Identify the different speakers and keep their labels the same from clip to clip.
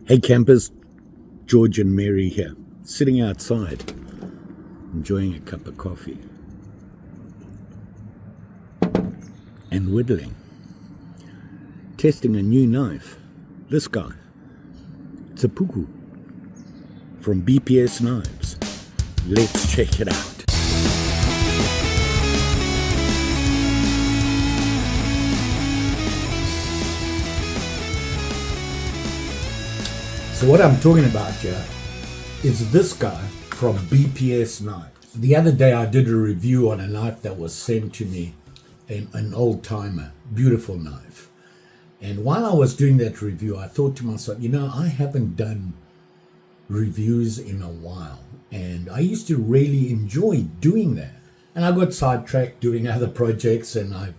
Speaker 1: Hey campers, George and Mary here, sitting outside, enjoying a cup of coffee and whittling, testing a new knife. This guy, it's a Puukko from BPS Knives. Let's check it out. So what I'm talking about here is this guy from BPS Knives. The other day I did a review on a knife that was sent to me, an old timer, beautiful knife. And while I was doing that review, I thought to myself, I haven't done reviews in a while. And I used to really enjoy doing that. And I got sidetracked doing other projects, and I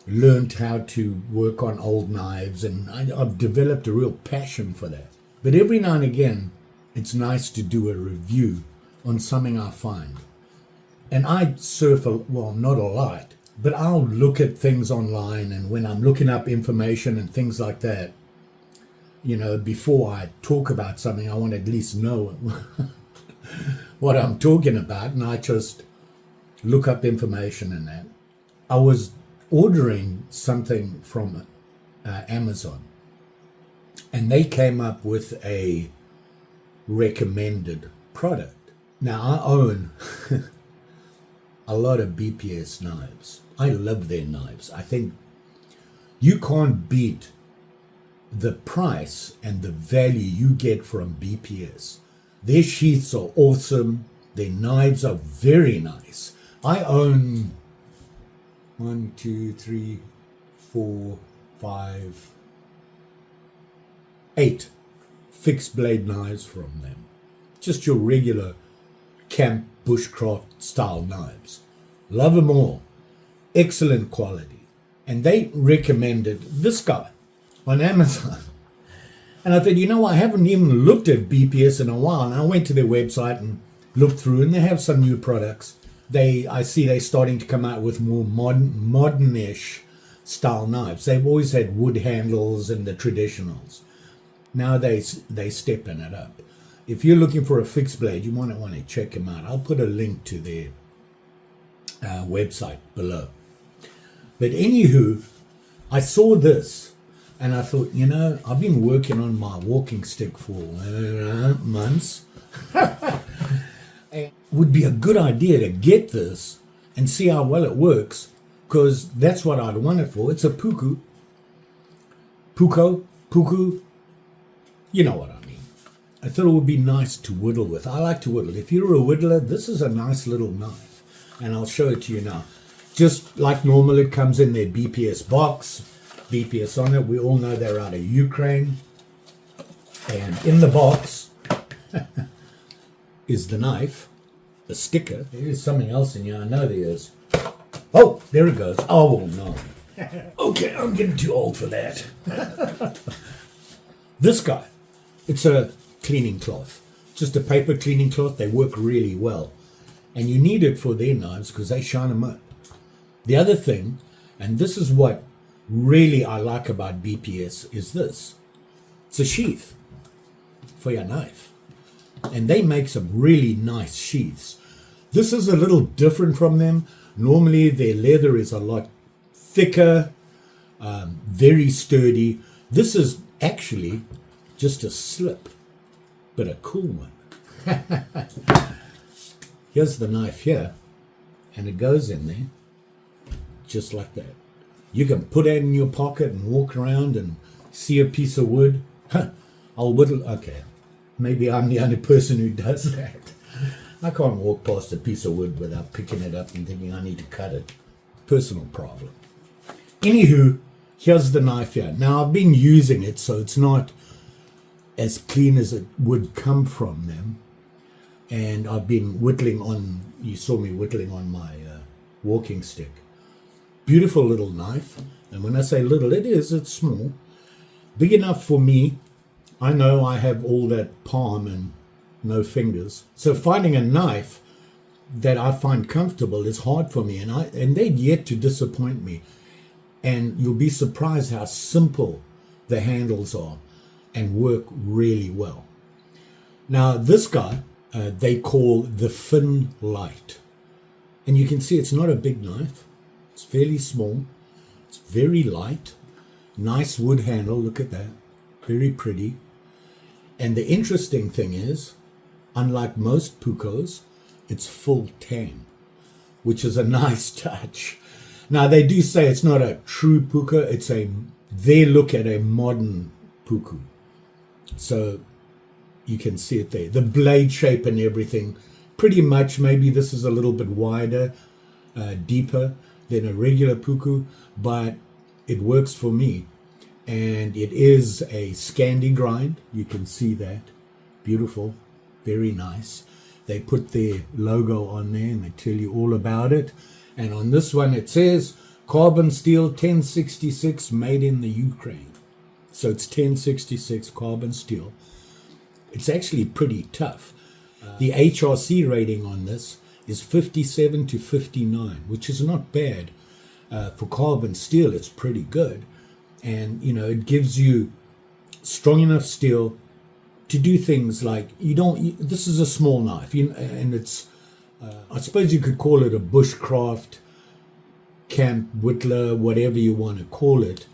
Speaker 1: learned how to work on old knives, and I've developed a real passion for that. But every now and again, it's nice to do a review on something I find. And I surf, not a lot, but I'll look at things online, and when I'm looking up information and things like that, before I talk about something, I want to at least know what I'm talking about, and I just look up information and that. I was ordering something from Amazon, and they came up with a recommended product. Now, I own a lot of BPS knives. I love their knives. I think you can't beat the price and the value you get from BPS. Their sheaths are awesome. Their knives are very nice. I own 1, 2, 3, 4, 5, 8 fixed blade knives from them. Just your regular camp bushcraft style knives. Love them all. Excellent quality. And they recommended this guy on Amazon. And I thought, I haven't even looked at BPS in a while. And I went to their website and looked through, and they have some new products. I see they're starting to come out with more modern-ish style knives. They've always had wood handles and the traditionals. Now they stepping it up. If you're looking for a fixed blade, you might want to check them out. I'll put a link to their website below. But anywho, I saw this and I thought, I've been working on my walking stick for months. It would be a good idea to get this and see how well it works, because that's what I'd want it for. It's a Puukko. Puukko. You know what I mean. I thought it would be nice to whittle with. I like to whittle. If you're a whittler, this is a nice little knife. And I'll show it to you now. Just like normal, it comes in their BPS box. BPS on it. We all know they're out of Ukraine. And in the box is the knife, the sticker. There is something else in here. I know there is. Oh, there it goes. Oh, well, no. Okay, I'm getting too old for that. This guy. It's a cleaning cloth, just a paper cleaning cloth. They work really well, and you need it for their knives because they shine them up. The other thing, and this is what really I like about BPS, is this. It's a sheath for your knife, and they make some really nice sheaths. This is a little different from them. Normally their leather is a lot thicker, very sturdy. This is actually just a slip, but a cool one. Here's the knife here, and it goes in there just like that. You can put it in your pocket and walk around and see a piece of wood. I'll whittle. Okay, maybe I'm the only person who does that. I can't walk past a piece of wood without picking it up and thinking I need to cut it. Personal problem. Anywho, here's the knife here. Now, I've been using it, so it's not as clean as it would come from them. And I've been whittling on, you saw me whittling on my walking stick. Beautiful little knife. And when I say little, it's small. Big enough for me. I know I have all that palm and no fingers. So finding a knife that I find comfortable is hard for me. And they've yet to disappoint me. And you'll be surprised how simple the handles are. and work really well. Now this guy, they call the Fin Lite. And you can see it's not a big knife. It's fairly small. It's very light. Nice wood handle, look at that. Very pretty. And the interesting thing is, unlike most Puukkos, it's full tang, which is a nice touch. Now they do say it's not a true Puukko, it's their look at a modern Puukko. So you can see it there. The blade shape and everything, pretty much, maybe this is a little bit wider, deeper than a regular Puukko, but it works for me. And it is a Scandi grind. You can see that. Beautiful. Very nice. They put their logo on there and they tell you all about it. And on this one it says carbon steel 1066 made in the Ukraine. So it's 1066 carbon steel. It's actually pretty tough. The HRC rating on this is 57 to 59, which is not bad. For carbon steel, it's pretty good. And, you know, it gives you strong enough steel to do things like, this is a small knife, and it's, I suppose you could call it a bushcraft, camp, whittler, whatever you want to call it,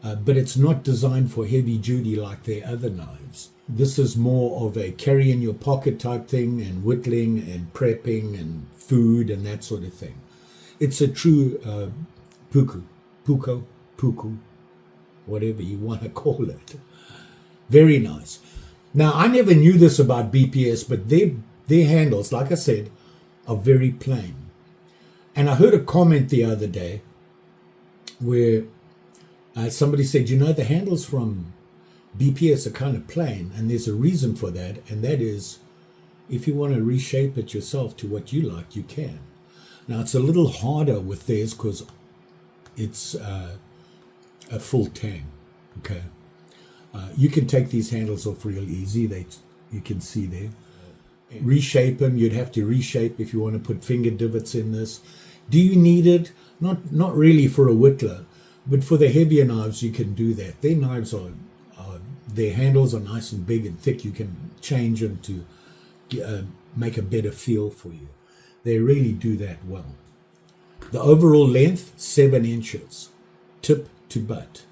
Speaker 1: but it's not designed for heavy duty like their other knives. This is more of a carry in your pocket type thing, and whittling and prepping and food and that sort of thing. It's a true Puukko, whatever you want to call it. Very nice. Now, I never knew this about BPS, but their handles, like I said, are very plain. And I heard a comment the other day where somebody said, you know, the handles from BPS are kind of plain, and there's a reason for that, and that is if you want to reshape it yourself to what you like, you can. Now, it's a little harder with theirs because it's a full tang, okay? You can take these handles off real easy. You can see there. Reshape them. You'd have to reshape if you want to put finger divots in this. Do you need it? Not really for a whittler, but for the heavier knives, you can do that. Their knives their handles are nice and big and thick. You can change them to make a better feel for you. They really do that well. The overall length, 7 inches, tip to butt.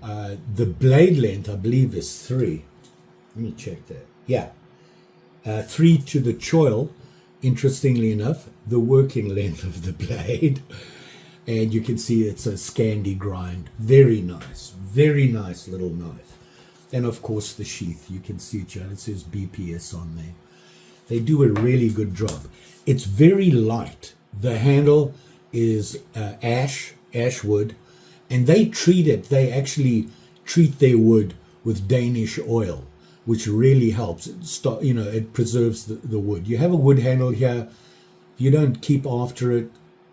Speaker 1: The blade length, I believe, is 3. Let me check that. Yeah. 3 to the choil, interestingly enough, the working length of the blade. And you can see it's a Scandi grind. Very nice little knife. And of course the sheath, you can see it says BPS on there. They do a really good job. It's very light. The handle is ash wood, and they actually treat their wood with Danish oil, which really helps. It preserves the wood. You have a wood handle here, if you don't keep after it,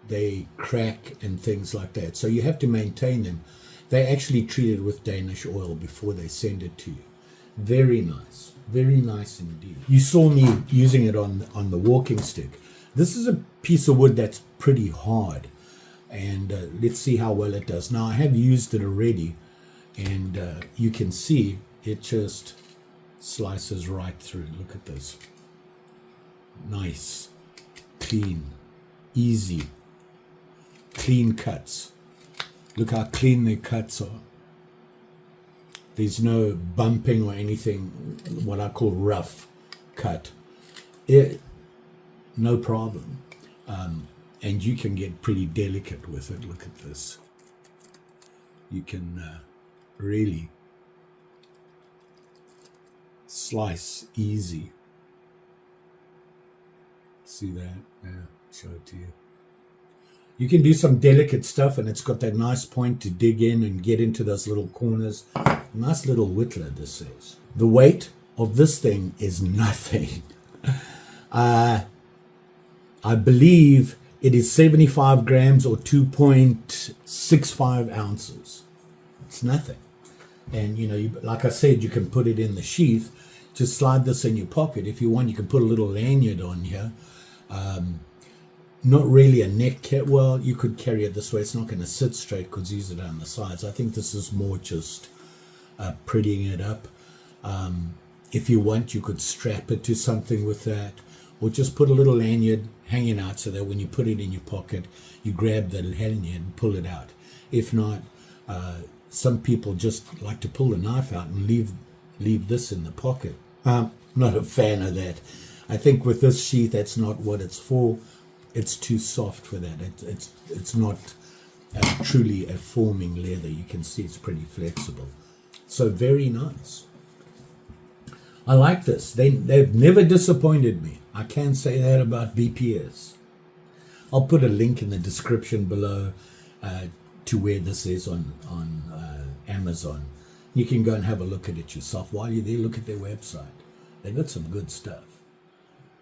Speaker 1: they crack and things like that. So you have to maintain them. They actually treat it with Danish oil before they send it to you. Very nice indeed. You saw me using it on the walking stick. This is a piece of wood that's pretty hard, and let's see how well it does. Now, I have used it already, and you can see it just slices right through. Look at this. Nice, clean, easy, clean cuts. Look how clean their cuts are. There's no bumping or anything, what I call rough cut. No problem. And you can get pretty delicate with it. Look at this. You can really slice easy. See that? Yeah, show it to you. You can do some delicate stuff, and it's got that nice point to dig in and get into those little corners. Nice little whittler, this says. The weight of this thing is nothing. I believe it is 75 grams or 2.65 ounces. It's nothing. And, like I said, you can put it in the sheath. Just slide this in your pocket. If you want, you can put a little lanyard on here. Not really a neck cap. Well, you could carry it this way. It's not going to sit straight because these are down the sides. I think this is more just prettying it up. If you want, you could strap it to something with that, or just put a little lanyard hanging out so that when you put it in your pocket, you grab the lanyard and pull it out. If not, some people just like to pull the knife out and leave this in the pocket. Not a fan of that. I think with this sheath, that's not what it's for. It's too soft for that. It's not truly a forming leather. You can see it's pretty flexible. So very nice. I like this. They've never disappointed me. I can say that about BPS. I'll put a link in the description below to where this is on Amazon. You can go and have a look at it yourself. While you're there, look at their website. They got some good stuff.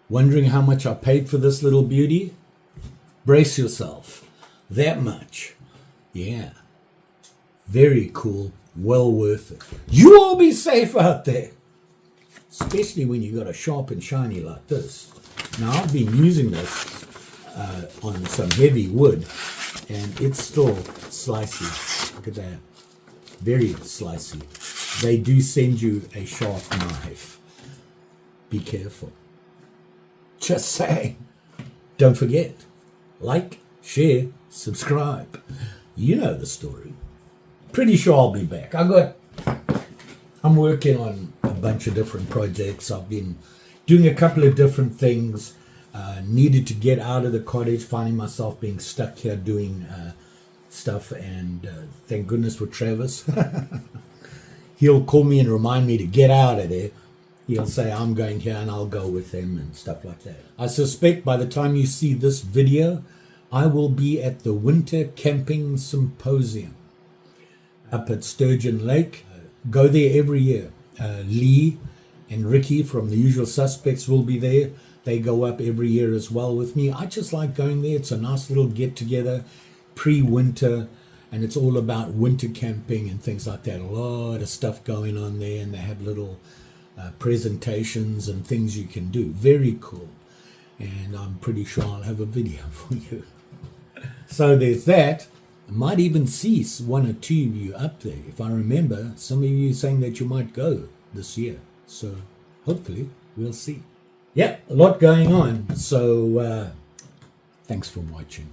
Speaker 1: Wondering how much I paid for this little beauty? Brace yourself. That much. Yeah. Very cool. Well worth it. You all be safe out there. Especially when you got a sharp and shiny like this. Now I've been using this on some heavy wood, and it's still slicey. Look at that. Very slicey. They do send you a sharp knife. Be careful. Just saying. Don't forget. Like, share, subscribe. You know the story. Pretty sure I'll be back. I'm working on a bunch of different projects. I've been doing a couple of different things. Needed to get out of the cottage, finding myself being stuck here doing stuff, and thank goodness for Travis. He'll call me and remind me to get out of there. He'll say I'm going here and I'll go with him and stuff like that. I suspect by the time you see this video, I will be at the Winter Camping Symposium up at Sturgeon Lake. Go there every year. Lee and Ricky from The Usual Suspects will be there. They go up every year as well with me. I just like going there. It's a nice little get-together pre-winter, and it's all about winter camping and things like that. A lot of stuff going on there, and they have little presentations and things you can do. Very cool. And I'm pretty sure I'll have a video for you. So there's that. I might even see one or two of you up there. If I remember, some of you saying that you might go this year. So hopefully we'll see. Yep, a lot going on. So thanks for watching.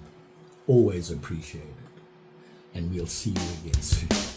Speaker 1: Always appreciate it. And we'll see you again soon.